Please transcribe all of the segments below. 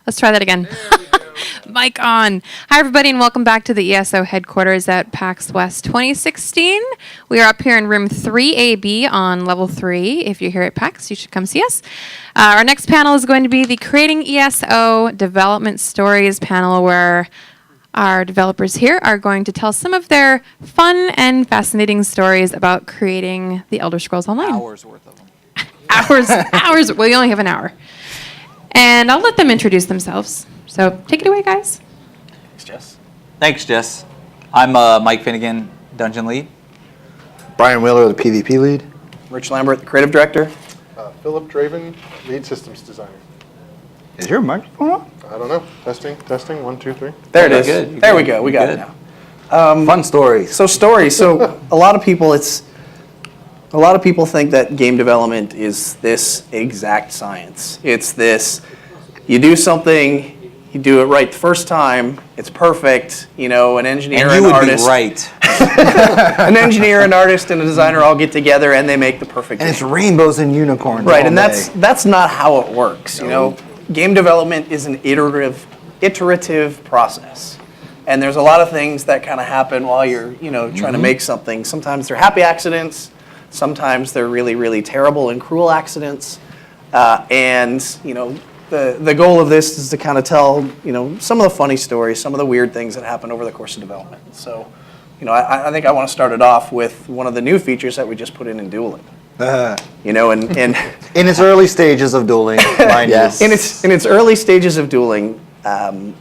Let's try that again. Mic on. Hi, everybody, and welcome back to the ESO headquarters at PAX West 2016. We are up here in room 3AB on level 3. If you're here at PAX, you should come see us. Our next panel is going to be the Creating ESO Development Stories panel, where our developers here are going to tell some of their fun and fascinating stories about creating the Elder Scrolls Online. Hours worth of them. Hours. Well, you only have an hour. And I'll let them introduce themselves. So take it away, guys. Thanks, Jess. I'm Mike Finnegan, Dungeon Lead. Brian Wheeler, the PvP lead. Rich Lambert, the creative director. Philip Draven, lead systems designer. Is your microphone on? I don't know. Testing. 1, 2, 3. There it is. Good. There we go. We got it now. Fun stories. So a lot of people think that game development is this exact science. It's this, you do something, you do it right the first time, it's perfect, an engineer and an artist. And you would be right. An engineer, an artist, and a designer all get together and they make the perfect And game. it's rainbows and unicorns. Right, all and day. that's not how it works. Game development is an iterative process, and there's a lot of things that kind of happen while you're trying to make something. Sometimes they're happy accidents, sometimes they're really, really terrible and cruel accidents, and the goal of this is to kind of tell some of the funny stories, some of the weird things that happen over the course of development. So I think I want to start it off with one of the new features that we just put in dueling. And in its early stages of dueling, mind Yes. in its early stages of dueling,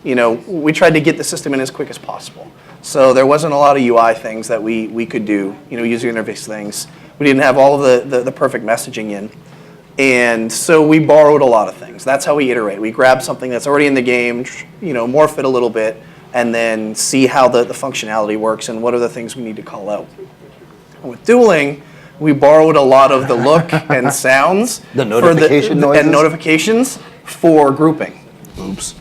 we tried to get the system in as quick as possible. So there wasn't a lot of UI things that we could do, user interface things. We didn't have all of the perfect messaging in. And so we borrowed a lot of things. That's how we iterate. We grab something that's already in the game, morph it a little bit, and then see how the functionality works and what are the things we need to call out. And with dueling, we borrowed a lot of the look and sounds The notification noises? and notifications for grouping. Oops.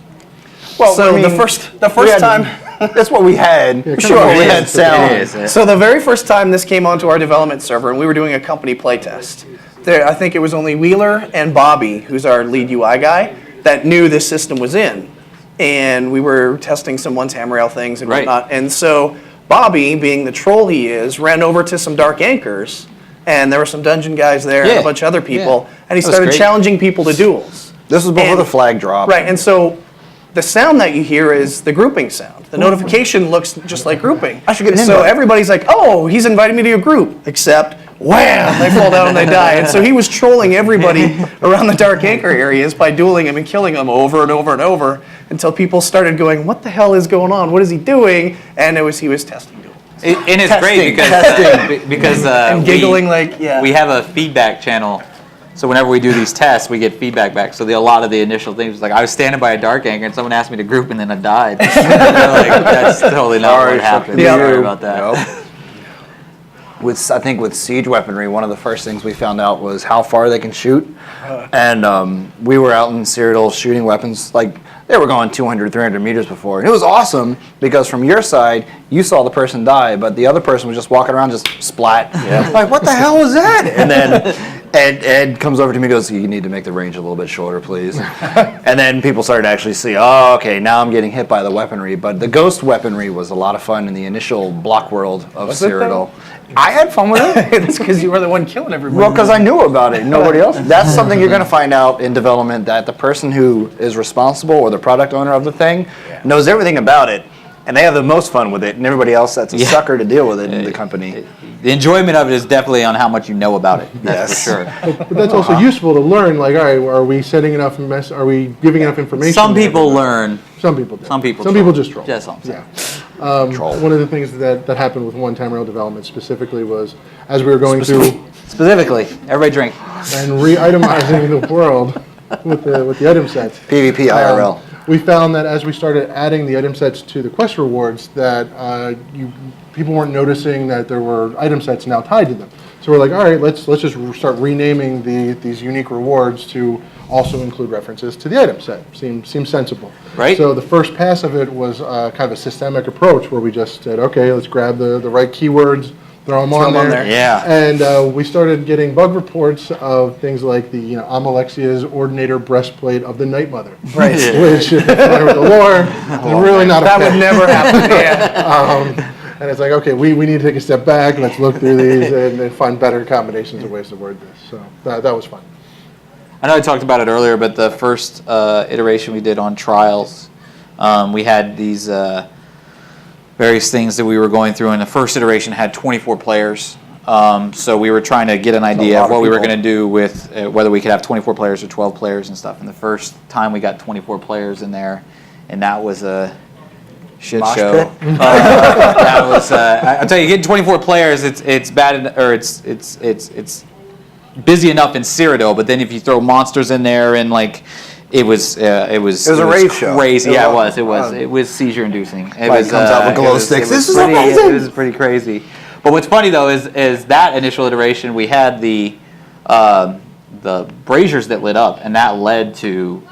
Well, so the first time, That's what we had. Sure, we it had is. sound. so the very first time this came onto our development server, and we were doing a company playtest. I think it was only Wheeler and Bobby, who's our lead UI guy, that knew this system was in, and we were testing some one-tam-rail things and whatnot. And so Bobby, being the troll he is, ran over to some Dark Anchors. And there were some dungeon guys there and a bunch of other people. And he started challenging people to duels. This was before the flag drop. Right, and so the sound that you hear is the grouping sound. The notification looks just like grouping. I should get an So invite. everybody's like, oh, he's invited me to a group. Except, wham, they fall down and they die. And so he was trolling everybody around the Dark Anchor areas by dueling them and killing them over and over and over until people started going, what the hell is going on? What is he doing? And he was testing duels. And it's great because And giggling we have a feedback channel. So whenever we do these tests, we get feedback back. So a lot of the initial things was like, I was standing by a Dark Anchor and someone asked me to group and then I died. That's totally not what happened. Sorry about that. I think with siege weaponry, one of the first things we found out was how far they can shoot. And we were out in Cyrodiil shooting weapons, they were going 200, 300 meters before. And it was awesome because from your side, you saw the person die, but the other person was just walking around just splat. Yeah. Like, what the hell was that? And then Ed comes over to me and goes, you need to make the range a little bit shorter, please. And then people started to actually see, oh, okay, now I'm getting hit by the weaponry. But the ghost weaponry was a lot of fun in the initial block world of Cyrodiil. I had fun with it. It's because you were the one killing everybody. Well, because I knew about it. Nobody else. That's something you're going to find out in development, that the person who is responsible or the product owner of the thing knows everything about it, and they have the most fun with it, and everybody else that's a sucker to deal with it in the company. The enjoyment of it is definitely on how much you know about it. That's for sure. But that's also useful to learn. Like, all right, are we setting enough Are we giving enough information? Some people learn. Some people do. Some people just troll. Just some. Yeah. One of the things that happened with one-time rail development specifically was as we were going through Specifically, everybody drink. and re-itemizing the world with the item sets. PvP IRL. We found that as we started adding the item sets to the quest rewards, that people weren't noticing that there were item sets now tied to them. So we're like, all right, let's just start renaming these unique rewards to also include references to the item set. Seems sensible. Right. So the first pass of it was kind of a systemic approach where we just said, okay, let's grab the right keywords, throw them Throw on 'em on there. there. Yeah. And we started getting bug reports of things like the Amalexia's Ordinator breastplate of the Night Mother. Right. Which, if you're familiar with the lore, is really not a That fan. would never happen. Yeah. And it's like, okay, we need to take a step back. Let's look through these and find better combinations of ways to word this. So that was fun. I know I talked about it earlier, but the first iteration we did on trials, we had these various things that we were going through, and the first iteration had 24 players. So we were trying to get an idea of what we were going to do with whether we could have 24 players or 12 players and stuff. And the first time we got 24 players in there, and that was a shit Mosh show. pit? That was. I'll tell you, getting 24 players, it's bad, or it's busy enough in Cyrodiil, but then if you throw monsters in there and like. It was a rave show. Crazy, yeah, it was seizure inducing. It Like, comes out with glow sticks. This is amazing. It was pretty crazy. But what's funny though is that initial iteration we had the braziers that lit up, and that led to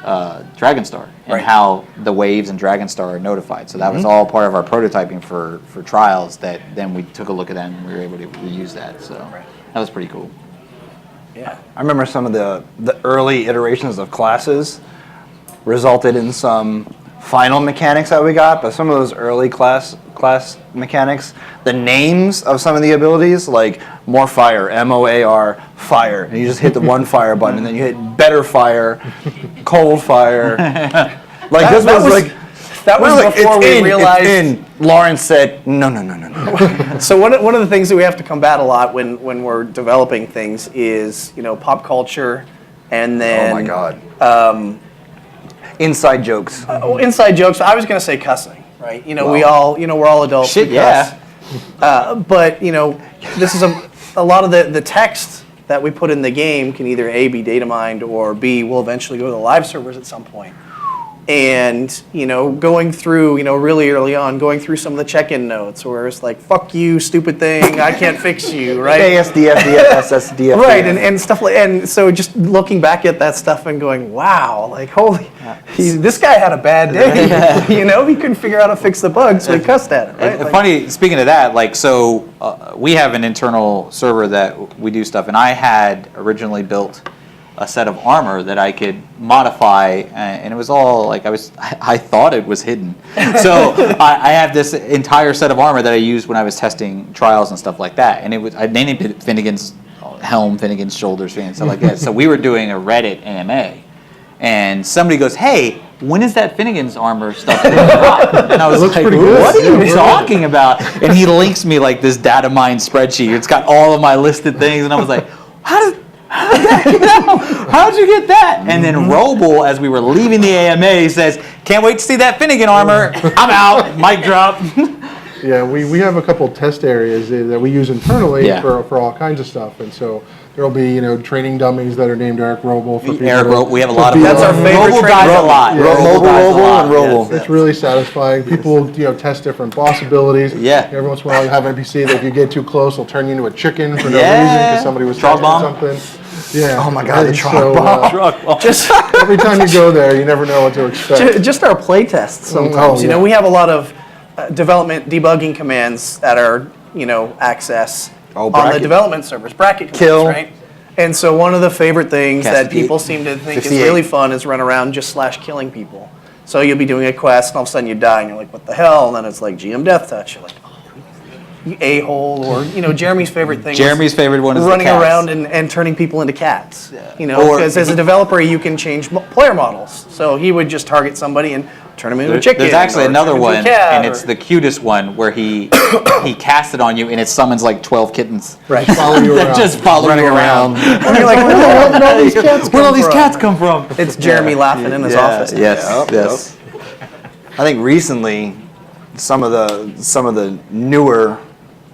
Dragonstar and how the waves in Dragonstar are notified. So that was all part of our prototyping for trials. That then we took a look at that and we were able to reuse that. So that was pretty cool. Yeah. I remember some of the early iterations of classes resulted in some final mechanics that we got, but some of those early class mechanics, the names of some of the abilities, like more fire, MOAR, fire, and you just hit the one fire button, and then you hit better fire, cold fire. Like this was like. That was before we realized. It's in. Lawrence said, no. So one of the things that we have to combat a lot when we're developing things is pop culture, and then Oh my God. Inside jokes. Inside jokes. I was going to say cussing, right? We all we're all adults. Shit, we cuss. But this is a lot of the text that we put in the game can either A, be data mined, or B, will eventually go to the live servers at some point. And going through really early on, going through some of the check-in notes where it's like, fuck you, stupid thing, I can't fix you, right? ASDF, DFS, DFF. Right, and stuff like, and so just looking back at that stuff and going, wow, like holy, this guy had a bad day. He couldn't figure out how to fix the bug, so he cussed at it. Right? It's funny, speaking of that, we have an internal server that we do stuff, and I had originally built a set of armor that I could modify, and it was all I thought it was hidden. So I have this entire set of armor that I used when I was testing trials and stuff like that, and I named it Finnegan's helm, Finnegan's shoulders, and stuff like that. So we were doing a Reddit AMA, and somebody goes, "Hey, when is that Finnegan's armor stuff going to drop?" And I was like, "What are you talking about?" And he links me like this data mine spreadsheet. It's got all of my listed things, and I was like, How'd you get that? And then Roble, as we were leaving the AMA, says, "Can't wait to see that Finnegan armor. I'm out." Mic drop. Yeah, we have a couple test areas that we use internally for all kinds of stuff, and so there'll be training dummies that are named Eric Roble for people. Eric Roble, we have a lot of That's our favorite Roble guys a lot. Yeah. Roble and Roble. It's really satisfying. People test different boss abilities. Yeah. Every once in a while you have an NPC that if you get too close will turn you into a chicken for no Yeah. reason because somebody was Truck testing bomb. something. Yeah. Oh my God, the And truck bomb. Just every time you go there, you never know what to expect. just our play tests sometimes. Oh, yeah. We have a lot of development debugging commands that are access on the bracket. development servers, bracket commands, Kill. right? And so one of the favorite things that Castigate. people seem to think is 58. really fun is run around just /killing people. So you'll be doing a quest and all of a sudden you die and you're like, what the hell? And then it's like GM death touch. You're like, oh, you a-hole. Or Jeremy's favorite thing. Jeremy's favorite one is running the cats. around and turning people into cats. Yeah. Or- Because as a developer you can change player models. So he would just target somebody and turn them into a chicken. There's actually or another turn them one, into a cat, and it's the cutest one where he casts it on you, and it summons like 12 kittens. right. Follow you That around. just follow you around. And you're like, where did all these cats Where all come these from? cats come from? It's Jeremy laughing in his office. Yes, Yep, yes. I think recently, some of the newer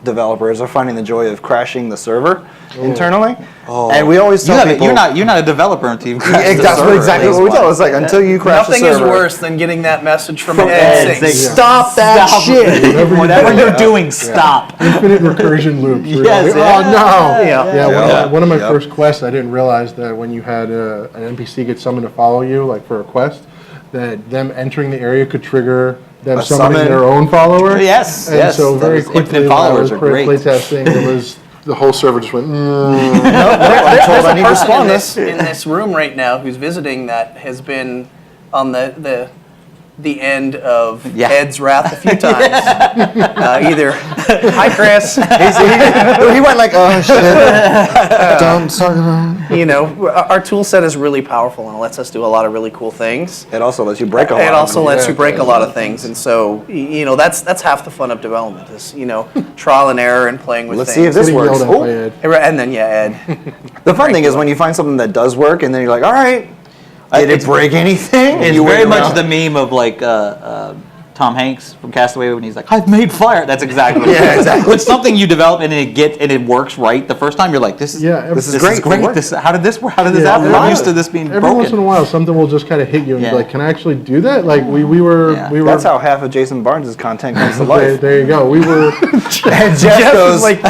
developers are finding the joy of crashing the server internally, and we always tell people You're not a developer until you've crashed the That's server. exactly what we tell. It's like until you crash Nothing the is server. worse than getting that message from From Ed Ed saying, saying, stop that Stop. shit. Whatever you're doing, stop. Infinite recursion loops. Really. Yes, Oh yeah. no! Yeah. Yeah, one of my Yep. first quests, I didn't realize that when you had an NPC get summoned to follow you, like for a quest, that them entering the area could trigger them A summoning summon. their own follower. Yes, And yes, so very those quickly, infinite when I followers was are great. playtesting, it was the whole server just went. I'm There's told I a need to person spawn in this. this room right now who's visiting that has been on the end of Yeah. Ed's wrath a few times. Either, hi Chris, He went like, oh shit. Don't talk about. you know, our tool set is really powerful and it lets us do a lot of really cool things. It also lets you break a lot. It also lets Yeah, you break it a lot of things, and so you know that's half the fun of development is trial and error and playing with Let's see things. if this Getting works. yelled at by Oh. Ed. And then Ed. The fun thing is when you find something that does work, and then you're like, all right, did it break anything? It's You very wait much around. the meme of like Tom Hanks from Castaway when he's like, "I've made fire." That's exactly what Yeah, it is. exactly. It's something you develop and it works right the first time. You're like, "This is Yeah, This is this great. is great. It works. This how did this work? How did this Yeah, happen? I'm every- used to this being Every broken." once in a while, something will just kind of hit you and Yeah. be like, "Can I actually do that?" Like we were, Yeah. we were. That's how half of Jason Barnes' content comes to There, life. there you go. We were, And Jeff goes, like,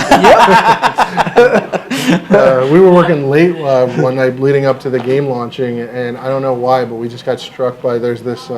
we were working late one night leading up to the game launching, and I don't know why, but we just got struck by there's this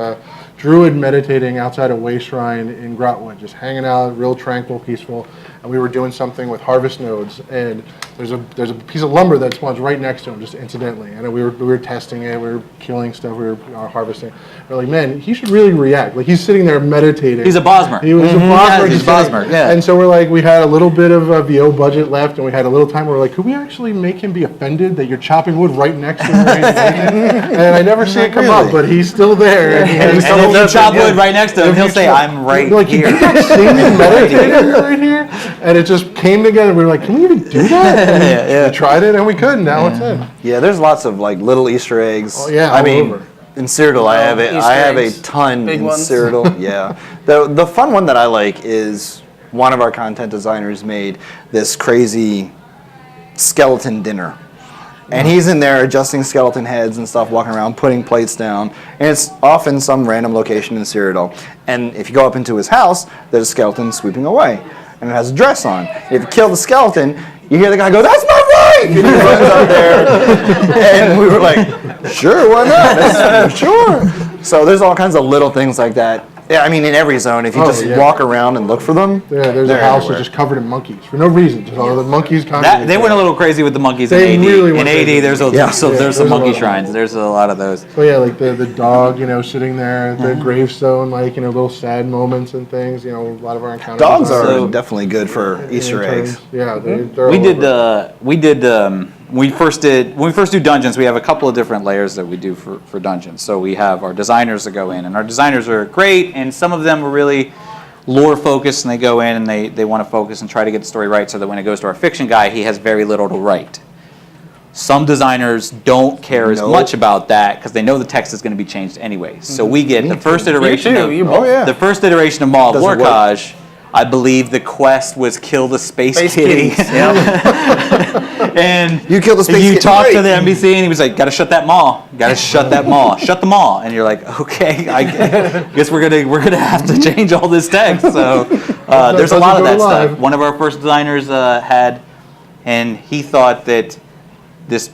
druid meditating outside a way shrine in Grotwood, just hanging out, real tranquil, peaceful. And we were doing something with harvest nodes, and there's a piece of lumber that spawns right next to him, just incidentally. And we were testing it, we were killing stuff, we were harvesting. We're like, man, he should really react. Like he's sitting there meditating. He's a Bosmer. He was a Bosmer. Yeah, he's just a sitting- Bosmer, yeah. And so we're like, we had a little bit of a VO budget left, and we had a little time. We're like, could we actually make him be offended that you're chopping wood right next to him? And I never see it come up, but he's still there. And he has a And couple if you of- chop wood right next to him, If he'll you say, chop- "I'm right We're like, here." You not see me meditating right here? And it just came together. We were like, can we even do that? And we tried it, and we could. Now it's in. yeah, there's lots of like little Easter eggs. Oh, yeah, I all mean, over. in Cyrodiil, I have it. Easter I have eggs. a ton Big in ones. Cyrodiil. Yeah, the fun one that I like is one of our content designers made this crazy skeleton dinner. And he's in there adjusting skeleton heads and stuff, walking around, putting plates down. And it's often some random location in Cyrodiil. And if you go up into his house, there's a skeleton sweeping away. And it has a dress on. If you kill the skeleton, you hear the guy go, "That's my wife!" And he runs out there. And we were like, sure, why not? Sure. So there's all kinds of little things like that. Yeah, I mean, in every zone, if you Oh, just yeah. walk around and look for them, Yeah, there's they're a house everywhere. that's just covered in monkeys for no reason. Just all the monkeys They constantly. went a little crazy with the monkeys They in AD. really In went AD, crazy. there's Yeah. some there's a monkey lot of shrines. them. There's a lot of those. But yeah, like the dog, sitting there at the gravestone, like, little sad moments and things. A lot of our encounters. Dogs are So- definitely good for Easter eggs. Yeah, they're We all did over. when we first do dungeons, we have a couple of different layers that we do for dungeons. So we have our designers that go in, and our designers are great, and some of them are really lore focused, and they go in and they want to focus and try to get the story right so that when it goes to our fiction guy, he has very little to write. Some designers don't care as Nope. much about that because they know the text is going to be changed anyway. So we get the first iteration too, of you both. Oh, yeah. the first iteration of Maw of Doesn't work. Lorcage. I believe the quest was kill the space Space kitty. kitties. Yeah. And You killed the space you kitty, talk to great. the NPC and he was like, "Gotta shut that maw. Gotta shut that maw. Shut the maw." And you're like, "Okay, I guess we're gonna have to change all this text." So there's a lot of doesn't that go stuff. live. One of our first designers had, and he thought that this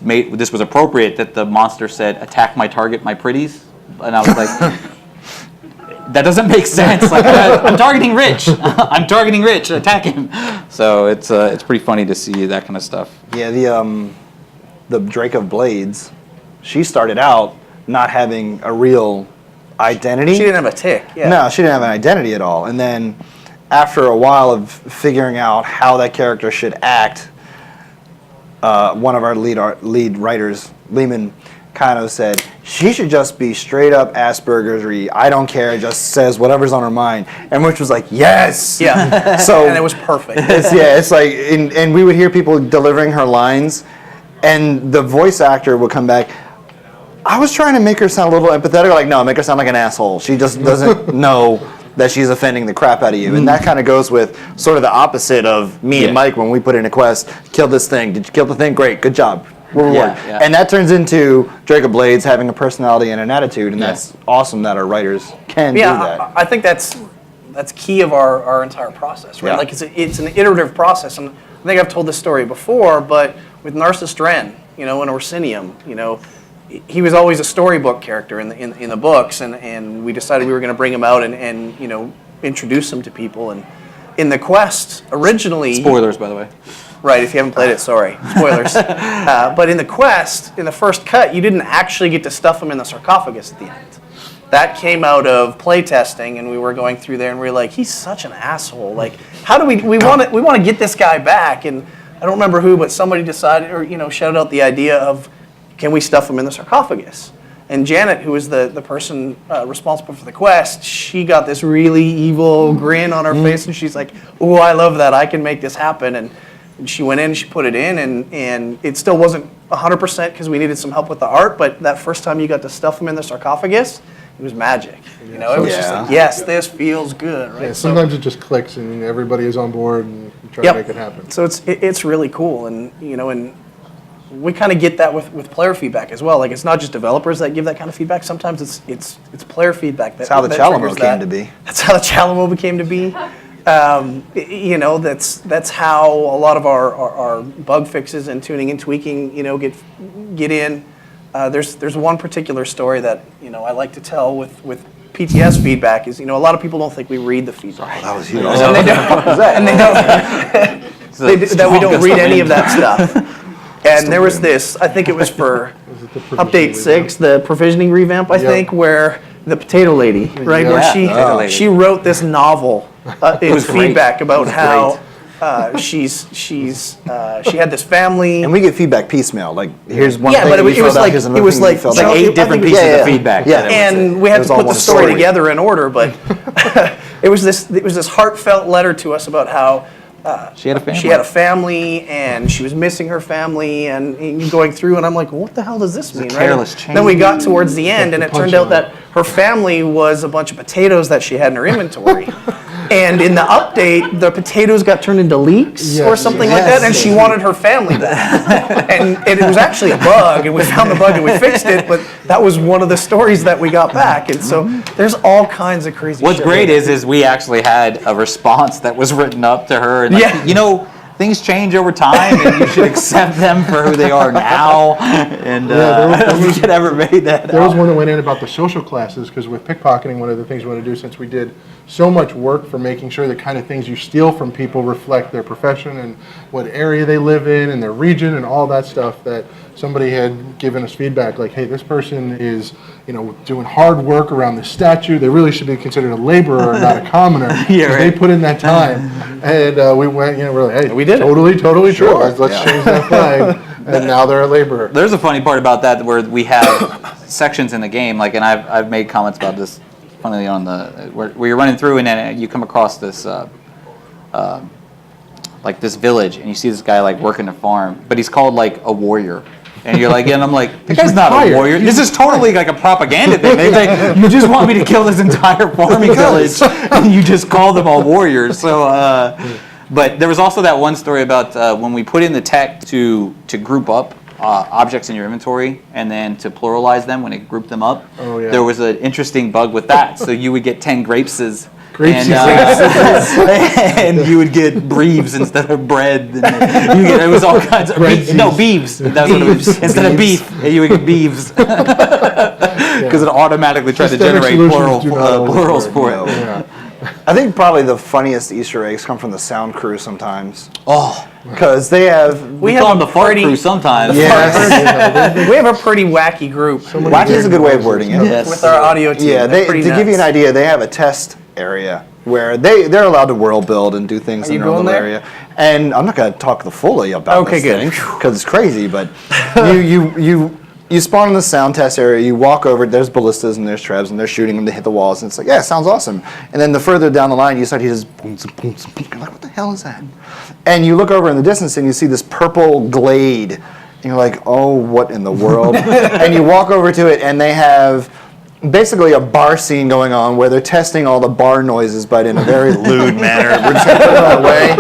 was appropriate that the monster said, "Attack my target, my pretties," and I was like. That doesn't make sense. Like I'm targeting Rich. I'm targeting Rich. Attack him. So it's pretty funny to see that kind of stuff. Yeah, the Drake of Blades, she started out not having a real identity. She didn't have a tick. Yeah. No, she didn't have an identity at all. And then after a while of figuring out how that character should act, one of our lead writers, Lehman, kind of said, she should just be straight up Asperger's-y. I don't care, just says whatever's on her mind. And Rich was like, yes! Yeah. So And it was perfect. it's like, and we would hear people delivering her lines, and the voice actor would come back, I was trying to make her sound a little empathetic. Like, no, make her sound like an asshole. She just doesn't know that she's offending the crap out of you. And that kind of goes with sort of the opposite of me Yeah. and Mike when we put in a quest, kill this thing. Did you kill the thing? Great, good job. Reward. Yeah. And that turns into Drake of Blades having a personality and an attitude, and that's awesome that our writers can do Yeah, that. I think that's key of our entire process, right? Yeah. Like it's an iterative process, and I think I've told this story before, but with Narcissus Dren, in Orsinium, he was always a storybook character in the books, and we decided we were going to bring him out and introduce him to people. And in the quest originally, Spoilers, by the way. right? If you haven't played it, sorry, spoilers. But in the quest, in the first cut, you didn't actually get to stuff him in the sarcophagus at the end. That came out of playtesting, and we were going through there, and we were like, he's such an asshole. Like, how do we want to get this guy back? And I don't remember who, but somebody decided, or shouted out the idea of, can we stuff him in the sarcophagus? And Janet, who was the person responsible for the quest, she got this really evil grin on her face, and she's like, "Oh, I love that! I can make this happen." And she went in, she put it in, and it still wasn't 100% because we needed some help with the art. But that first time you got to stuff him in the sarcophagus, it was magic. It was just like, yes, this feels good, right? Yeah, sometimes it just clicks and everybody is on board and you try to make it happen. So it's really cool, and and we kind of get that with player feedback as well. Like, it's not just developers that give that kind of feedback. Sometimes it's player feedback. That's how the Chalamo came to be. That's how the Chalamo became to be. That's how a lot of our bug fixes and tuning and tweaking get in. There's one particular story that I like to tell with PTS feedback is a lot of people don't think we read the feedback. That was huge. And they don't that we don't read any of that stuff. And there was this, I think it was for update 6, the provisioning revamp, I think, where the potato lady, right, where she wrote this novel in feedback about how she had this family. And we get feedback piecemeal. Like, here's one Yeah, thing but that it you was filled out, like- here's it another was thing you like- filled so out. Like I 8 different think- pieces yeah, of feedback. yeah. that it was And we had It was to all put the one story story. together in order, but it was this heartfelt letter to us about how She had a family. she had a family and she was missing her family and going through, and I'm like, well, what the hell does this mean? careless Right? Then we got towards the end, and it turned out punchline. that her family was a bunch of potatoes that she had in her inventory. And in the update, the potatoes got turned into leeks or Yes, something like that, and she wanted her family back. and it was actually a bug, and we found the bug and we fixed it, but that was one of the stories that we got back. And so there's all kinds of crazy What's shit. great is we actually had a response that was written up to her, and Yeah. things change over time, and you should accept them for who they are now. And I don't think it ever made that. There was one that went in about the social classes, because with pickpocketing, one of the things we want to do, since we did so much work for making sure the kind of things you steal from people reflect their profession and what area they live in and their region and all that stuff, that somebody had given us feedback like, hey, this person is doing hard work around this statue. They really should be considered a laborer and not a commoner. Yeah, 'cause right. They put in that time. And we went, we're like, hey, We did it. totally true. Sure, Let's yeah. change that flag. And now they're a laborer. There's a funny part about that where we have sections in the game, like, and I've made comments about this, funnily on where you're running through and then you come across this like this village and you see this guy like working a farm, but he's called like a warrior. And you're like, and I'm like, that guy's not a retired. warrior. This is totally like a propaganda thing. They think, you just want me to kill this entire farming village, and you just call them all warriors. So, but there was also that one story about when we put in the tech to group up objects in your inventory and then to pluralize them when it grouped them up. Oh, yeah. There was an interesting bug with that. So you would get 10 grapeses. Grapeses. And you would get breves instead of bread. And it was all kinds of beeves. That's what it was. Instead of beef, you would get beeves because it automatically tried to Systemic generate solutions do not always plurals work. for No. it. Yeah. I think probably the funniest Easter eggs come from the sound crew sometimes. Oh, Because they have... we have call a them the fart pretty- crew sometimes. Yes. We have a pretty wacky group Wacky is a good way of wording it. Yes. with our audio team. Yeah, They're pretty to give you an nuts. idea, they have a test area where they're allowed to world build and do things Are in you their own going little there? area. And I'm not going to talk the fully about Okay, this good. because it's crazy, but you spawn in the sound test area, you walk over, there's ballistas and there's trebs and they're shooting them to hit the walls, and it's like, yeah, it sounds awesome. And then the further down the line, you start to hear this boom, boom, boom. You're like, what the hell is that? And you look over in the distance and you see this purple glade, and you're like, oh, what in the world? And you walk over to it and they have basically a bar scene going on where they're testing all the bar noises, but in a very lewd manner. We're just gonna put it on away.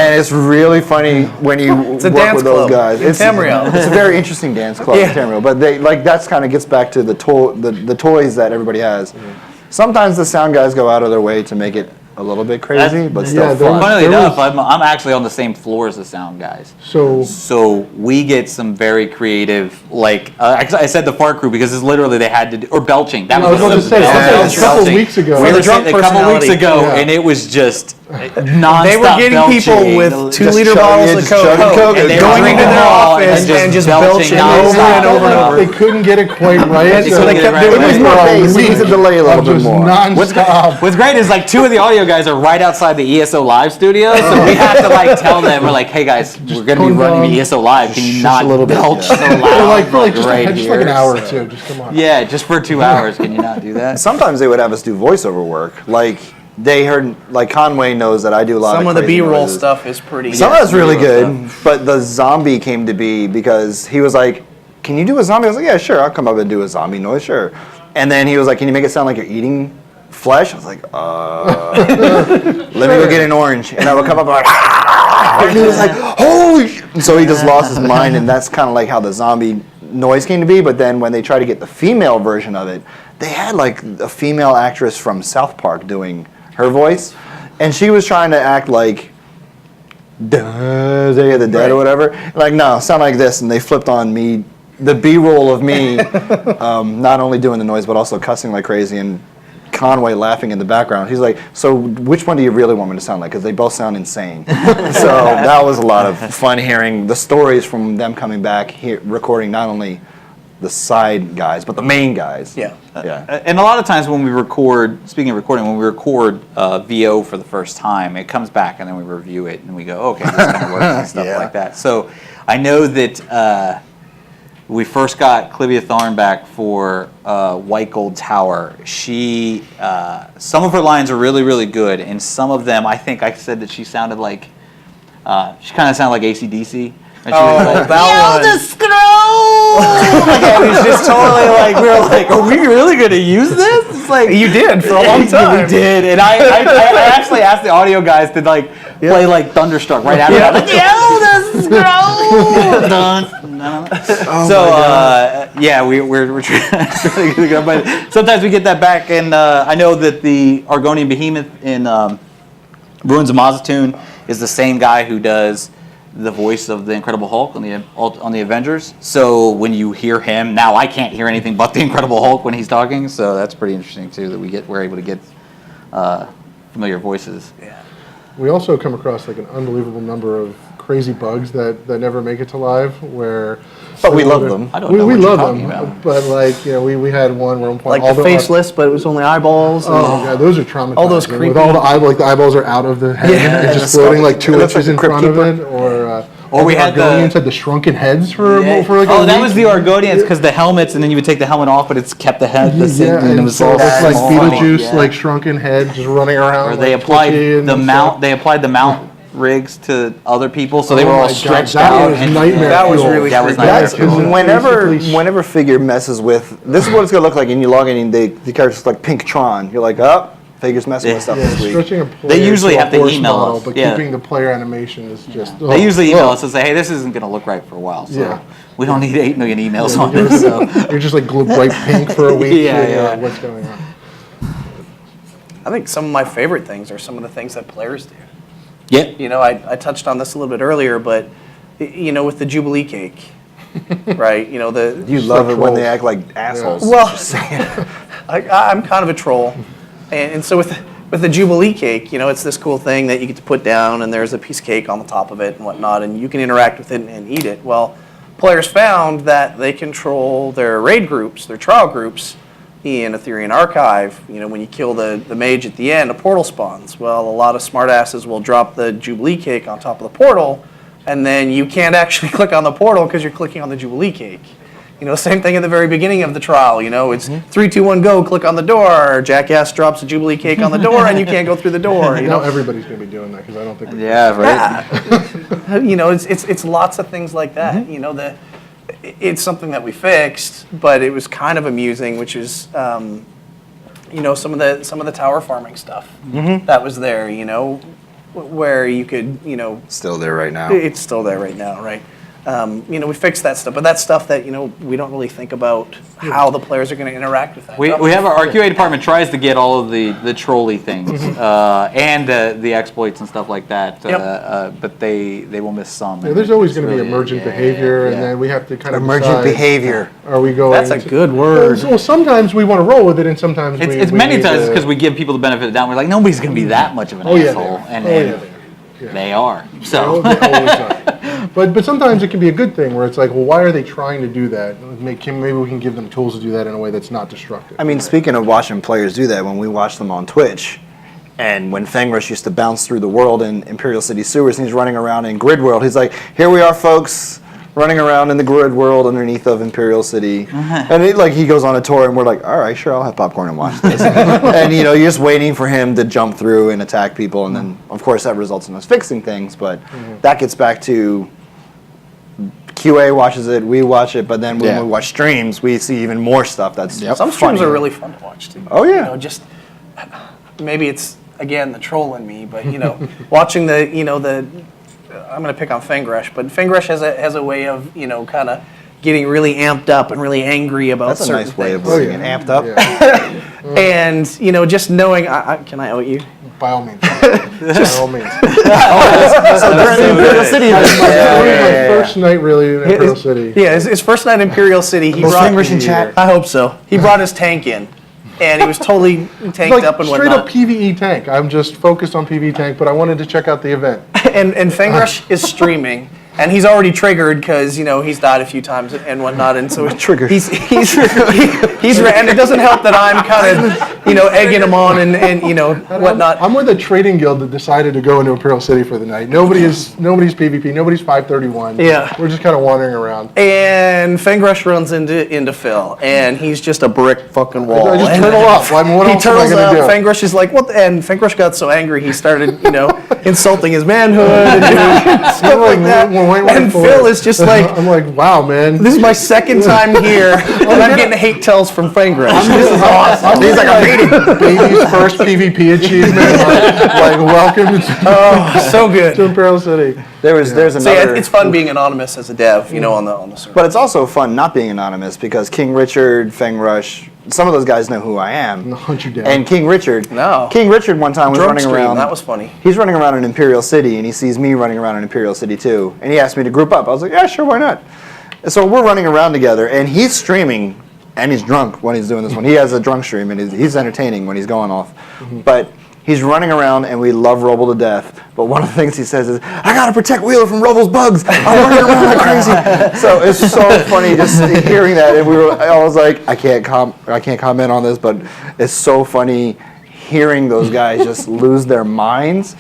And it's really funny when you a work dance with those club guys. in Tamriel. It's a very interesting dance club in Tamriel. But they that's kind of gets back to the toys that everybody has. Sometimes the sound guys go out of their way to make it a little bit crazy, but yeah, still there fun. Funnily There enough, was- I'm actually on the same floor as the sound guys. So We get some very creative, like I said the fart crew because it's literally they had to do, or belching. That I was was about to say, belching. a couple weeks ago. We the were drunk saying a couple weeks personality. ago, Yeah. and it was just nonstop They were getting people belching. with Just 2-liter chug- bottles yeah, of just chugging Coke, Coke and and going drinking into their them all office and just belching over nonstop. and over and over. They couldn't get it quite right. They couldn't get it right. It was more bass, it needs to delay a little bit just more. nonstop. What's great is like 2 of the audio guys are right outside the ESO live studio, so we have to like tell them, we're like, hey guys, we're gonna be tone running down. the ESO live. Can you Just not a little bit, belch yeah. so loud? For like just, right just here? like an hour or two. Just come on. Yeah, just for 2 hours. Can you not do that? Sometimes they would have us do voiceover work. Like they heard, like Conway knows that I do a lot Some of of the crazy B-roll noises. stuff is pretty. Some of that's really B-roll good, but the zombie came to be because he was like, "Can you do a zombie?" I was like, "Yeah, sure. I'll come up and do a zombie noise, sure." And then he was like, "Can you make it sound like you're eating flesh?" I was like, Let me go get an orange." And I would come up and like, and he was like, "Holy!" And so he just lost his mind, and that's kind of like how the zombie noise came to be. But then when they tried to get the female version of it, they had like a female actress from South Park doing her voice, and she was trying to act like Day of the Dead or whatever. Like, no, sound like this. And they flipped on me, the B-roll of me, not only doing the noise, but also cussing like crazy, and Conway laughing in the background. He's like, so which one do you really want me to sound like? Because they both sound insane. So that was a lot of fun hearing the stories from them coming back here, recording not only the side guys, but the main guys. Yeah. Yeah. And a lot of times when we record, speaking of recording, when we record VO for the first time, it comes back and then we review it and we go, okay, this kind of works and stuff Yeah. like that. So I know that we first got Clivia Thorne back for White Gold Tower. She, some of her lines are really, really good, and some of them, I think I said that she sounded like, she kind of sounded like AC/DC. And she was like, that "Yo, one. the scroll!" Like, it was just totally like, we were like, are we really going to use this? It's like, You did for a long time. we did, and I actually asked the audio guys to like play like Thunderstruck right after that. Like, yo, the scroll! Dun, dun. Yeah, we're trying to go, but sometimes we get that back, and I know that the Argonian Behemoth in Ruins of Mazatoon is the same guy who does the voice of the Incredible Hulk on the Avengers. So when you hear him, now I can't hear anything but the Incredible Hulk when he's talking. So that's pretty interesting too that we're able to get familiar voices. Yeah. We also come across like an unbelievable number of crazy bugs that never make it to live. Where, But we love them. I don't we know what love you're talking them, about. but like we had one where at one point Like all the faceless, but it was only eyeballs. Oh my god, those are traumatizing. All those With creepy- all the the eyeballs are out of the head and and just the floating skull. like 2 It looks inches like in the Crypt front of Keeper. it, Or we the had the- Argonians had the shrunken heads for Yeah. like a That week. was the Argonians because the helmets, and then you would take the helmet off, but it's kept the head the same, Yeah, and it and was so all it's like small. Beetlejuice, Yeah. like shrunken head, just running around. Or they like, applied twitchy and the mount. stuff. They applied the mount rigs to other people, so they Oh were my all God, stretched that out. was and- nightmare That was fuel. really That was creepy. nightmare That's fuel. Basically- whenever Figure messes with, this is what it's gonna look like, and you log in and the character's like Pink Tron. You're like, oh, Figure's messing with stuff Yeah, this week. stretching a player usually to a have to horse email model, us, but yeah. keeping the player animation is just. They usually email us and say, "Hey, this isn't going to look right for a while, so Yeah. we don't need 8 million emails on this." So. You're just like bright pink for a week. Yeah, and you're yeah. like, what's going on? I think some of my favorite things are some of the things that players do. Yeah. You know, I touched on this a little bit earlier, but you know, with the Jubilee cake, right? You know, You love it when they act like assholes. Well, I'm kind of a troll, and so with the Jubilee cake, you know, it's this cool thing that you get to put down, and there's a piece of cake on the top of it and whatnot, and you can interact with it and eat it. Well, players found that they control their raid groups, their trial groups, in Ethereum Archive. You know, when you kill the mage at the end, a portal spawns. Well, a lot of smartasses will drop the Jubilee cake on top of the portal, and then you can't actually click on the portal because you're clicking on the Jubilee cake. You know, same thing at the very beginning of the trial. You know, it's 3, 2, 1, go, click on the door. Jackass drops a Jubilee cake on the door, and you can't go through the door. You You know, know, everybody's going to be doing that because I don't think. Yeah, right. you know, it's lots of things like that. You know, it's something that we fixed, but it was kind of amusing, which is, you know, some of the tower farming stuff that was there. You know, where you could, you know, Still there right now. it's still there right now, right? We fixed that stuff, but that's stuff that we don't really think about how the players are going to interact with that. We have our QA department tries to get all of the trolley things and the exploits and stuff like that, but they will miss some. Yeah, there's always going to be emergent behavior, and then we have to kind of Emergent decide, behavior. Are we going? That's a good word. Well, sometimes we want to roll with it, and sometimes It's we many need times to- because we give people the benefit of the doubt. We're like, nobody's going to be that much of an Oh, yeah, asshole, they are. and Oh, then yeah, they are. Yeah. they are. They So always are. But sometimes it can be a good thing where it's like, well, why are they trying to do that? Maybe we can give them tools to do that in a way that's not destructive. I mean, speaking of watching players do that, when we watch them on Twitch, and when Fangrush used to bounce through the world in Imperial City sewers, and he's running around in Grid World, he's like, here we are, folks, running around in the Grid World underneath of Imperial City. And he goes on a tour, and we're like, all right, sure, I'll have popcorn and watch this. And, you're just waiting for him to jump through and attack people, and then, of course, that results in us fixing things, but that gets back to QA watches it, we watch it, but then when we watch streams, we see even more stuff that's Some streams are really fun to watch too. Oh, yeah. Just maybe it's again the troll in me, but watching the I'm going to pick on Fangrush, but Fangrush has a way of kind of getting really amped up and really angry about That's a certain nice way of things. putting it, amped up. And just knowing, can I out you? By all means. By all means. So during the Imperial City, My first night really in Imperial City. Yeah, his first night in Imperial City, he Was brought. Fangrush in chat? I hope so. He brought his tank in, and he was totally tanked Like up and straight whatnot. up PvE tank. I'm just focused on PvE tank, but I wanted to check out the event. And Fangrush is streaming, and he's already triggered because he's died a few times and whatnot, and so Triggered. He's and it doesn't help that I'm kind of egging him on and whatnot. I'm with a trading guild that decided to go into Imperial City for the night. Nobody's PvP. Nobody's 531. Yeah. We're just kind of wandering around. And Fangrush runs into Phil, and he's just a brick fucking wall. I just And turtle up. I mean, what he else am I turtles gonna up. do? Fangrush is like, what? And Fangrush got so angry he started, insulting his manhood and doing stuff like that. Wait And for Phil it. is just like, I'm like, wow, man. this is my second time here, and I'm getting hate tells from Fangrush. This is awesome. He's like a baby's first PvP achievement. Like welcome to So good. Imperial City. there's So yeah, another. it's fun being anonymous as a dev, on the server. But it's also fun not being anonymous because King Richard, Fangrush, some of those guys know who I am. They'll hunt you down. And King Richard. No. King Richard one time was Drunk running stream, around. that was funny. He's running around in Imperial City and he sees me running around in Imperial City too. And he asked me to group up. I was like, yeah, sure, why not? And so we're running around together and he's streaming and he's drunk when he's doing this one. He has a drunk stream and he's entertaining when he's going off. But he's running around and we love Roble to death. But one of the things he says is, I gotta protect Wheeler from Roble's bugs. I'm running around like crazy. So it's so funny just hearing that. And I was like, I can't comment on this, but it's so funny hearing those guys just lose their minds.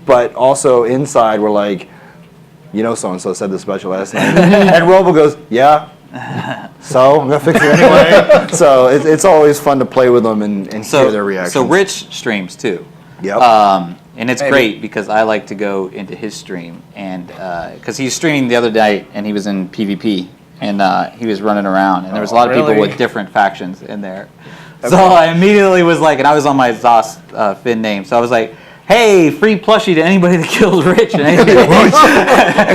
But also inside we're like, so-and-so said this about you last night. And Roble goes, yeah. So I'm gonna fix it anyway. So it's always fun to play with them and hear their reactions. So Rich streams too. Yep. And it's great because I like to go into his stream and because he's streaming the other day and he was in PvP and he was running around and there was a lot of people really? with different factions in there. So I immediately was like, and I was on my Zos Finn name, so I was like, hey, free plushie to anybody that kills Rich. And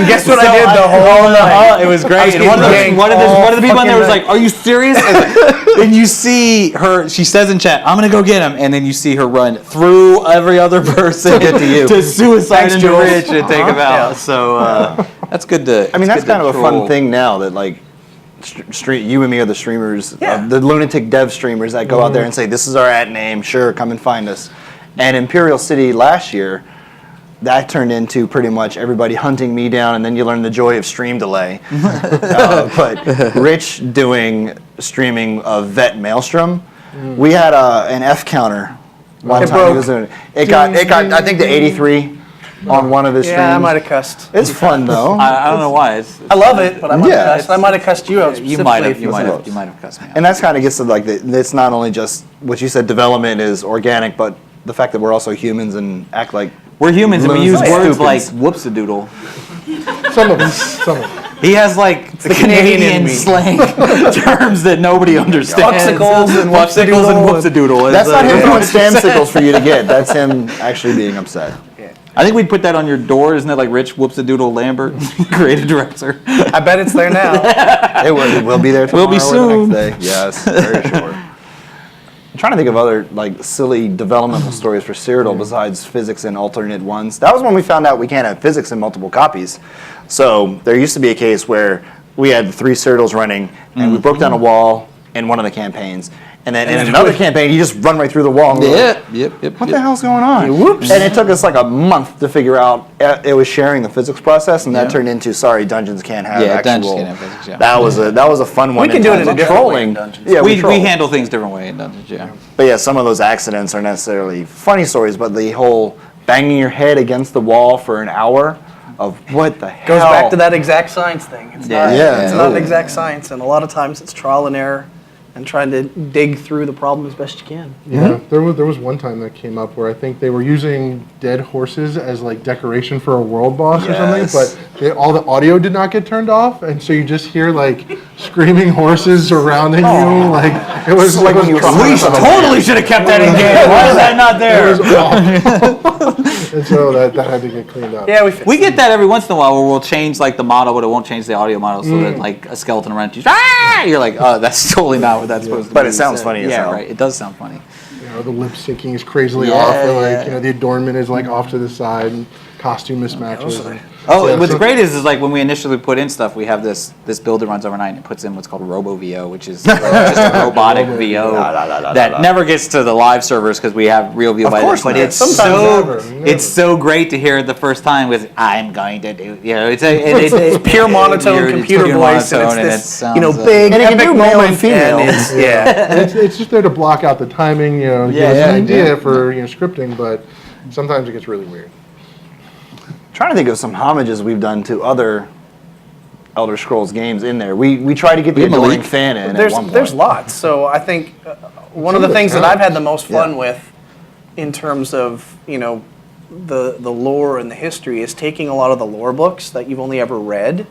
guess what I did the whole night? It was great. was And getting one of the people in there was fucking like, are you serious? And you see her, she says in chat, I'm going to go get him. And then you see her run through every other person to suicide Thanks, into Jules. Rich and take him out. Yeah. So that's good to I mean, that's kind of a fun troll. thing now that like you and me are the streamers, the lunatic dev streamers that go out there and say, this is our @ name, sure, come and find us. And Imperial City last year, that turned into pretty much everybody hunting me down, and then you learn the joy of stream delay. But Rich doing streaming of Vet Maelstrom, we had an F counter one time. He was doing it. It got I think to 83 on one of his streams. Yeah, I might have cussed. It's fun though. I don't know why. I love it, but I might have Yeah, cussed. I might have cussed you out You specifically might if have. you was You might have cussed me out. And that's kind of gets to like it's not only just what you said, development is organic, but the fact that we're also humans and act like We're humans and we use Loons and words stupids. like whoops-a-doodle. Some of them. He has like the Canadian in Canadian me. slang terms that nobody understands. Fucksicles and Fucksicles and whoops-a-doodle. that's not him throwing spam signals for you to get. That's him actually being upset. I think we'd put that on your door. Isn't it like Rich Whoops-a-Doodle Lambert, creative director? I bet it's there now. It will be there tomorrow Will be or the next day. Yes, very sure. I'm trying to think of other like silly developmental stories for Cyrodiil besides physics and alternate ones. That was when we found out we can't have physics in multiple copies. So there used to be a case where we had 3 Cyrodiils running, and we broke down a wall in one of the campaigns. And then in another campaign, you just run right through the wall. And Yep. what the hell's going on? Whoops. And it took us like a month to figure out. It was sharing the physics process, and that turned into sorry, dungeons can't have actual. Dungeons can't have physics. Yeah. That was a fun one. We can do it in a different way trolling. in Dungeons. Yeah, we troll. handle things different way in Dungeons. Yeah. But yeah, some of those accidents are necessarily funny stories, but the whole banging your head against the wall for an hour of what the hell Goes back to that exact science thing. It's not, Yeah. it's not an exact science, and a lot of times it's trial and error and trying to dig through the problem as best you can. Yeah, there was one time that came up where I think they were using dead horses as like decoration for a world boss or something, Yes. but all the audio did not get turned off, and so you just hear like screaming horses surrounding you. Like it was like when you were We totally should have kept that in game. Why is that not there? and so that had to get cleaned up. Yeah, We get that every once in a while where we'll change like the model, but it won't change the audio model, so that like a skeleton runs, you're like, oh, that's totally not what that's supposed to be. But it sounds funny as Yeah, hell. right. It does sound funny. You know, the lip syncing is crazily Yeah, off, or like yeah. you know the adornment is like off to the side, and costume mismatches. and- Oh, yeah, what's so- great is like when we initially put in stuff, we have this build that runs overnight and it puts in what's called Robo VO, which is just a robotic VO that never gets to the live servers because we have real VO by course then. But not. it's Sometimes so never. it's so great to hear it the first time with "I'm going to do," you know, it's pure monotone computer pure voice, and monotone, it's this, sounds, big And it can epic do male and moment, female. and it's, yeah. And it's just there to block out the timing, you know, give us Yeah, an idea yeah. for scripting, but sometimes it gets really weird. Trying to think of some homages we've done to other Elder Scrolls games in there. We try to get the have adoring Malik. fan in There's at one point. there's lots. So I think one of Some the of the things that I've had the most fun Yeah. with, in terms of the lore and the history, is taking a lot of the lore books that you've only ever read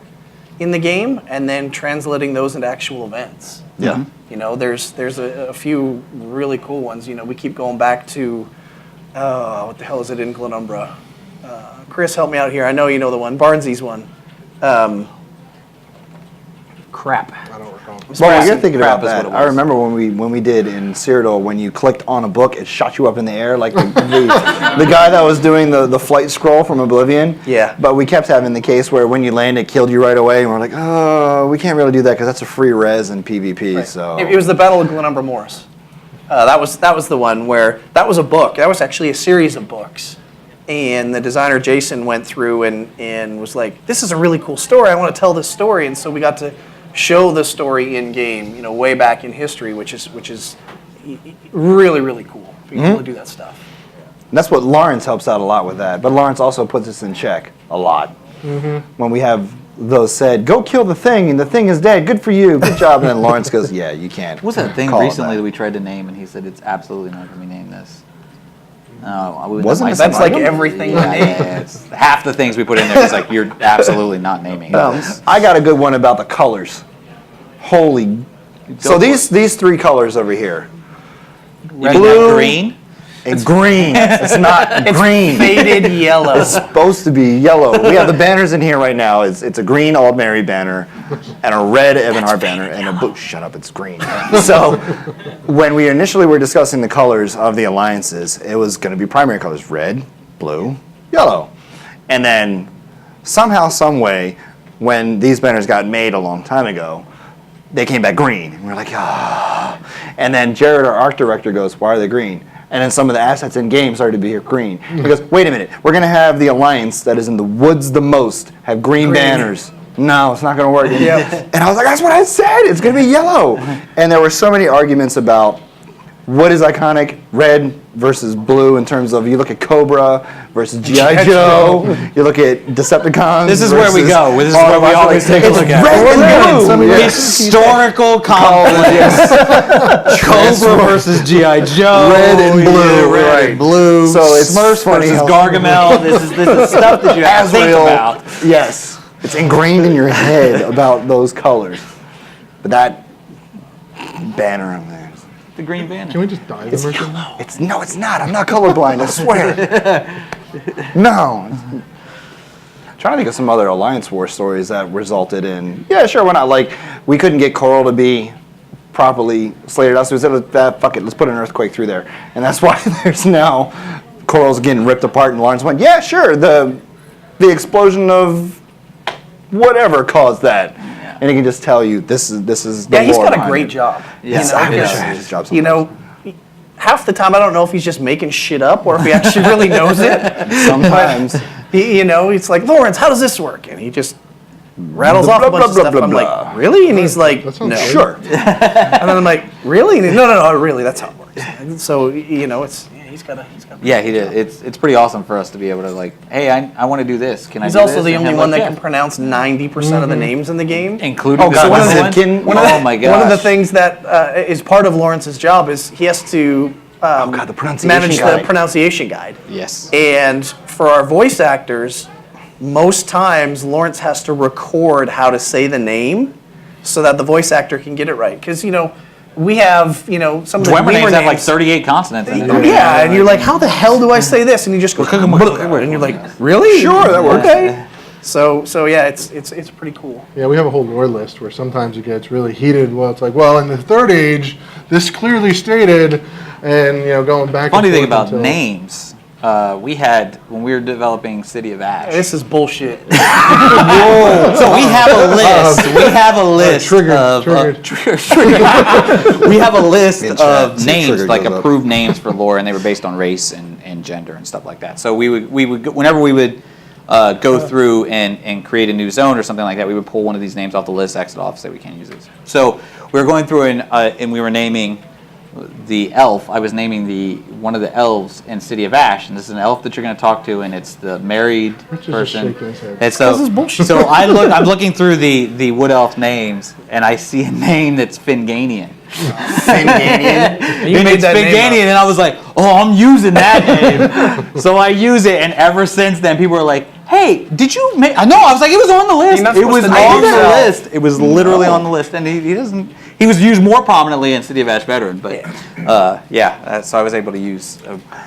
in the game and then translating those into actual events. Yeah. There's a few really cool ones. We keep going back to what the hell is it in Glenumbra? Chris, help me out here. I know you know the one. Barnsley's one. Crap. I don't recall. Well, you're thinking Crap about is that. what it I was. remember when we did in Cyrodiil, when you clicked on a book, it shot you up in the air like the guy that was doing the flight scroll from Oblivion. Yeah. But we kept having the case where when you land, it killed you right away, and we're like, oh, we can't really do that because that's a free res in PvP. So It was the Battle of Glenumbra Moors. That was the one where that was a book. That was actually a series of books. And the designer Jason went through and was like, "This is a really cool story. I want to tell this story." And so we got to show the story in game, way back in history, which is really, really cool. Being able to do that stuff. And that's what Lawrence helps out a lot with that. But Lawrence also puts us in check a lot. When we have those said, go kill the thing, and the thing is dead. Good for you. Good job. And then Lawrence goes, yeah, you can't. What was that thing call it recently that. that we tried to name and he said it's absolutely not going to be named this? No, Wasn't it That's some like item? everything we Yeah, name. yeah, it's half the things we put in there. It's like you're absolutely not naming this. I got a good one about the colors. Holy. So for these 3 colors over here. You mean blue, that green? And green. It's not green. Faded yellow. It's supposed to be yellow. We have the banners in here right now. It's a green Old Mary banner and a red Evanhard banner and a blue. Shut up, it's green. So when we initially were discussing the colors of the alliances, it was going to be primary colors: red, blue, yellow. And then somehow, some way, when these banners got made a long time ago, they came back green. And we're like, ah. And then Jared, our art director, goes, why are they green? And then some of the assets in game started to be green. Because, wait a minute, we're going to have the alliance that is in the woods the most have green banners. No, it's not going to work. And I was like, that's what I said. It's going to be yellow. And there were so many arguments about what is iconic, red versus blue, in terms of you look at Cobra versus G.I. Joe, you look at Decepticons. This is where we versus go. This is where we always take a look at red and blue. historical conflicts. Cobra versus G.I. Joe. Red and blue, Yeah, red right. and blue. So it's Smurfs funny versus how- Gargamel. This is stuff that you have to think Asriel. about. Yes, it's ingrained in your head about those colors. But that banner on there. the green bandit. Can we just dye them or something? It's not. I'm not colorblind. I swear. No. Trying to think of some other Alliance War stories that resulted in. Yeah, sure. Why not? Like we couldn't get Coral to be properly slated out, so we said, "Fuck it, let's put an earthquake through there," and that's why there's now Coral's getting ripped apart. And Lawrence went, "Yeah, sure. The explosion of whatever caused that." And he can just tell you this is the Yeah, he's lore got a behind great it. job. Yes, you know, I wish I 'cause, had his job you know, half the time I don't know if he's just making shit up or if he actually really knows it. Sometimes. You know, it's like, Lawrence, how does this work? And he just rattles off a bunch of stuff. I'm like, really? And he's like, That sounds no. great. Sure. And then I'm like, really? And he, no, really, that's how it works. And so, you know, he's got a. Yeah, he did. It's pretty awesome for us to be able to like, hey, I want to do this. Can I? He's do also this? the And only have, one like, that yeah. can pronounce 90% of the names in the game. including Oh, the God, one Zipkin? one. Oh my god! One of the things that is part of Lawrence's job is he has to the pronunciation manage guide. the pronunciation guide. Yes. And for our voice actors, most times Lawrence has to record how to say the name so that the voice actor can get it right. Because, you know, we have, you know, some of the Dwemer newer names have like names. 38 consonants in it. Yeah, and you're like, how the hell do I say this? And you just go, and you're like, really? Sure, that works. Okay. So yeah, it's pretty cool. Yeah, we have a whole lore list where sometimes it gets really heated. Well, it's like, well, in the third age, this clearly stated, and going back. Funny and thing forth about until- names, we had when we were developing City of Ash. This is bullshit. So we have a list. We have a list triggered, of triggered. we have a list In chat, of see names, triggered like goes up. approved names for lore, and they were based on race and gender and stuff like that. So we would whenever we would go through and create a new zone or something like that, we would pull one of these names off the list, exit off, say we can't use this. So we were going through and we were naming the elf. I was naming one of the elves in City of Ash, and this is an elf that you're going to talk to, and it's the married Rich is just person. shaking his head. And so, This is bullshit. so I'm looking through the wood elf names, and I see a name that's Finganian. You And made it's that name Finganian, and I was like, oh, I'm using that name. So I use it, and ever since then, people are like, hey, did you make? No, I was like, it was on the list. You're not It supposed was to name on the yourself. list. It was literally on the list, and he doesn't. He was used more prominently in City of Ash Veteran, but so I was able to use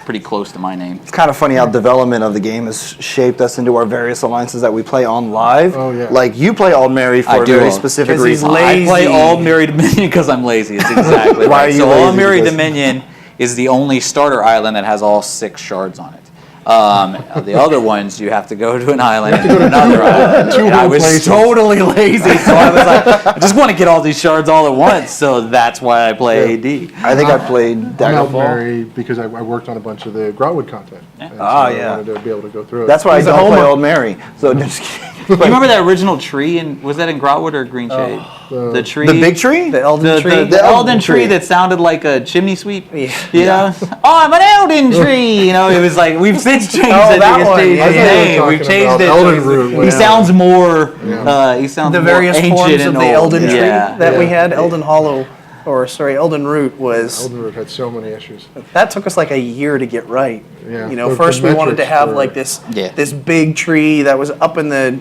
pretty close to my name. It's kind of funny how development of the game has shaped us into our various alliances that we play on live. Oh, yeah. Like you play Aldmeri I for a do. very specific 'Cause he's reason. lazy. I play Aldmeri Dominion because I'm lazy. It's exactly Why right. are you So lazy? Aldmeri Because- Dominion is the only starter island that has all 6 shards on it. The other ones, you have to go to an island and another island. two And I whole was places. totally lazy, so I was like, I just want to get all these shards all at once. So that's why I play AD. I think I played I'm out Daggerfall. married because I worked on a bunch of the Grotwood content. And so Ah, I yeah. wanted to be able to go through it. That's why I He's a don't play homer. Aldmeri. So just kidding. You remember that original tree? And was that in Grotwood or Green Shade? The tree. The big tree? The Elden Tree. The Elden tree that sounded like a chimney sweep. Yeah. You know? Oh, I'm an Elden tree. You know, it was like we've since changed Oh, it. that It's one. changed I his thought you were name. We've talking changed about it. Elden Root, He yeah. sounds more. Yeah. He sounds The more various ancient forms and of the old. Elden Tree Yeah. that we Yeah. had. Elden Hollow, Elden Root was. Elden Root had so many issues. That took us like a year to get right. Yeah, You know, the first we wanted to metrics have were- like this Yeah. this big tree that was up in the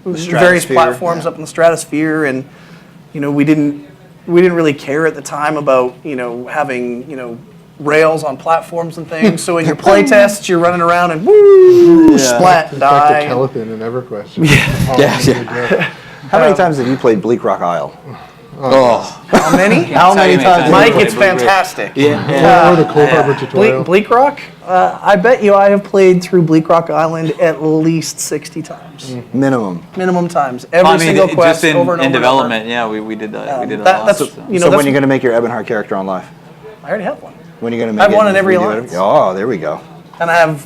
various stratosphere, platforms yeah. up in the stratosphere, and we didn't really care at the time about having rails on platforms and things. So in your play tests, you're running around and woo, splat, It's like die. the Kelethin in EverQuest. Yeah. How many times have you played Bleak Rock Isle? Oh. How many? How many times? Mike, have you it's played fantastic. Yeah. Or the Cold Harbor tutorial. Bleak Rock, I bet you I have played through Bleak Rock Island at least 60 times. Minimum. Minimum times. Every I mean, single just quest in, over and over. in and over. development, yeah, we did that. We did a that- lot. that's- So- So that's- when are you going to make your Ebonheart character on live? I already have one. When are you going to make I have it? one in every Redo it? alliance. Oh, there we go. And I have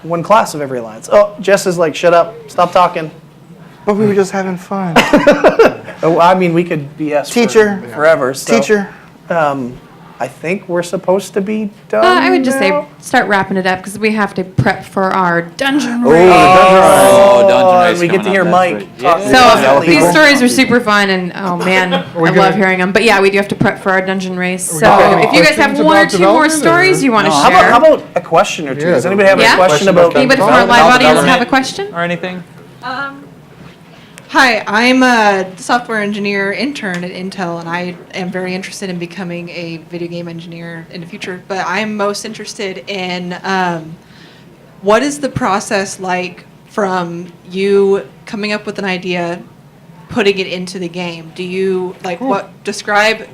one class of every alliance. Oh, Jess is like, shut up, stop talking. But we were just having fun. Oh, I mean, we could BS Teacher. forever. So, Teacher. I think we're supposed to be done. I would just now. say start wrapping it up because we have to prep for our dungeon Oh, raid. Oh, Dungeon Race and we get to coming hear up, Mike that's right. talk. Yeah. So these people. stories are super fun, and oh man, I we love gonna- hearing them. But yeah, we do have to prep for our dungeon race. So gonna if you guys have questions one or about 2 more development, stories or- you want to No, share, How about a question or two? Yeah, Does anybody have yeah? a question about Question anybody from our development? live audience Development. have a question? Or anything? Hi, I'm a software engineer intern at Intel, and I am very interested in becoming a video game engineer in the future. But I'm most interested in what is the process like from you coming up with an idea, putting it into the game? Do you describe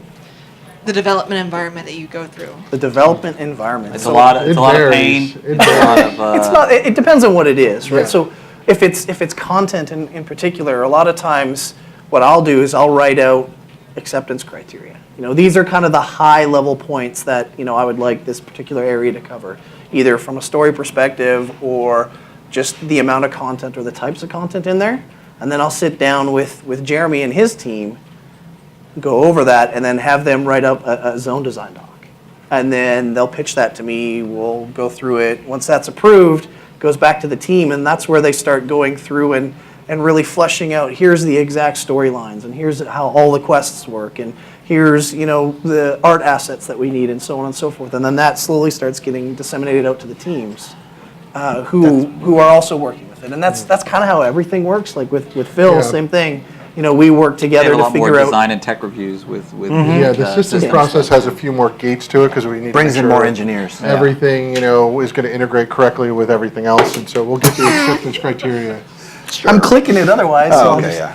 the development environment that you go through? The development environment. It's a lot of It pain. varies. It's a lot of. It's not. It depends on what it is, right? Yeah. So if it's content in particular, a lot of times what I'll do is I'll write out acceptance criteria. These are kind of the high level points that I would like this particular area to cover, either from a story perspective or just the amount of content or the types of content in there. And then I'll sit down with Jeremy and his team, go over that, and then have them write up a zone design doc. And then they'll pitch that to me. We'll go through it. Once that's approved, it goes back to the team, and that's where they start going through and really fleshing out, here's the exact storylines, and here's how all the quests work, and here's the art assets that we need, and so on and so forth. And then that slowly starts getting disseminated out to the teams who are also working with it. And that's kind of how everything works. Like with Phil, Yeah. same thing. We work They together have a to lot more figure out. design and tech reviews with Yeah, the systems process has a few more gates to it because we need Brings to in make more sure engineers. everything, is going to integrate correctly with everything else, and so we'll get the acceptance criteria. I'm clicking it otherwise. so Oh, I'll okay, just- yeah.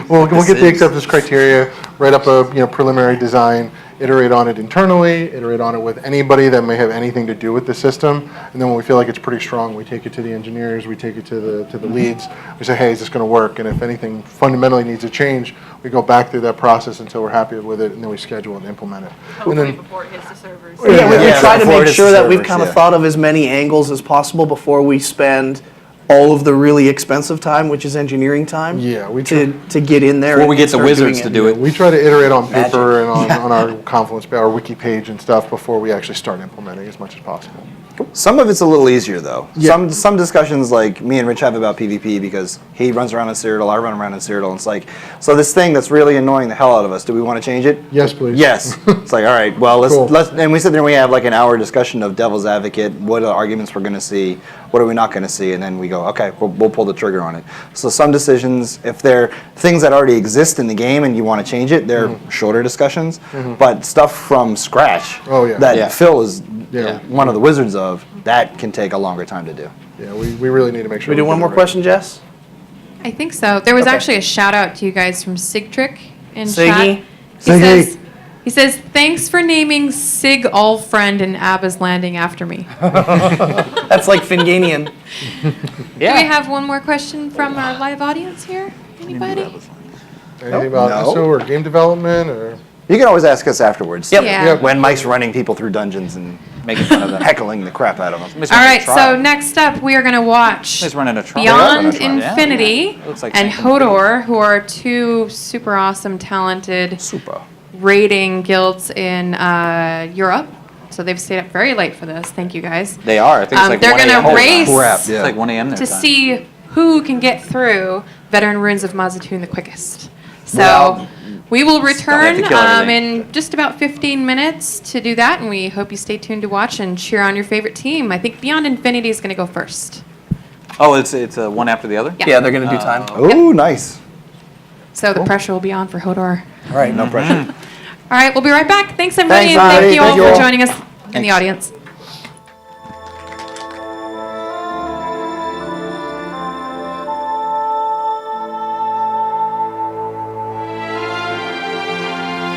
We'll get the acceptance criteria, write up a preliminary design, iterate on it internally, iterate on it with anybody that may have anything to do with the system, and then when we feel like it's pretty strong, we take it to the engineers, we take it to the leads. We say, hey, is this going to work? And if anything fundamentally needs a change, we go back through that process until we're happy with it, and then we schedule and implement it. And then, before it hits the servers. Yeah, we Yeah, try to before it make hits sure the that we've servers, kind of yeah. thought of as many angles as possible before we spend all of the really expensive time, which is engineering time. Yeah, we to get in there. Before we and get the start wizards doing to do it. we try to iterate on paper and on our Confluence, our wiki page and stuff before we actually start implementing as much as possible. Some of it's a little easier though. Yeah. Some discussions like me and Rich have about PvP because he runs around in Cyrodiil, I run around in Cyrodiil, and it's like, so this thing that's really annoying the hell out of us, do we want to change it? Yes, please. Yes. It's like, all right, well, Cool. and we sit there and we have like an hour discussion of devil's advocate, what are the arguments we're going to see, what are we not going to see, and then we go, okay, we'll pull the trigger on it. So some decisions, if they're things that already exist in the game and you want to change it, they're shorter discussions, but stuff from scratch Oh, yeah. that Yeah. Phil is Yeah. one of the wizards of, that can take a longer time to do. Yeah, we really need to make sure. We do one get more it right. question, Jess? I think so. There was Okay. actually a shout out to you guys from Sigtrick in Siggy? chat. He says, thanks for naming Sig Allfriend and Abba's Landing after me. That's like Finganian. Do we have one more question from our live audience here? Anybody? Anything about No. ESO or game development or? You can always ask us afterwards. Yep. Yeah. Yep. When Mike's running people through dungeons and making fun of them, heckling the crap out of them. All right, so next up we are going to watch He's running a trial. Beyond Yeah, yeah. Infinity Looks like and something Hodor, who are two super awesome, talented Super. raiding guilds in Europe. So they've stayed up very late for this. Thank you guys. They are. I think it's like They're 1 gonna a.m. their race time. Crap, It's yeah. like 1 a.m. their to time. see who can get through Veteran Ruins of Mazatoon the quickest. So Well, we will have return to kill everything. in just about 15 minutes to do that, and we hope you stay tuned to watch and cheer on your favorite team. I think Beyond Infinity is going to go first. Oh, it's one after the other? Yeah. Yeah, they're going to do time. Ooh, nice. So the pressure will be on for Hodor. All right, no pressure. All right, we'll be right back. Thanks, everybody, Thanks, and thank everybody. you all Thank you for all. joining us in the audience.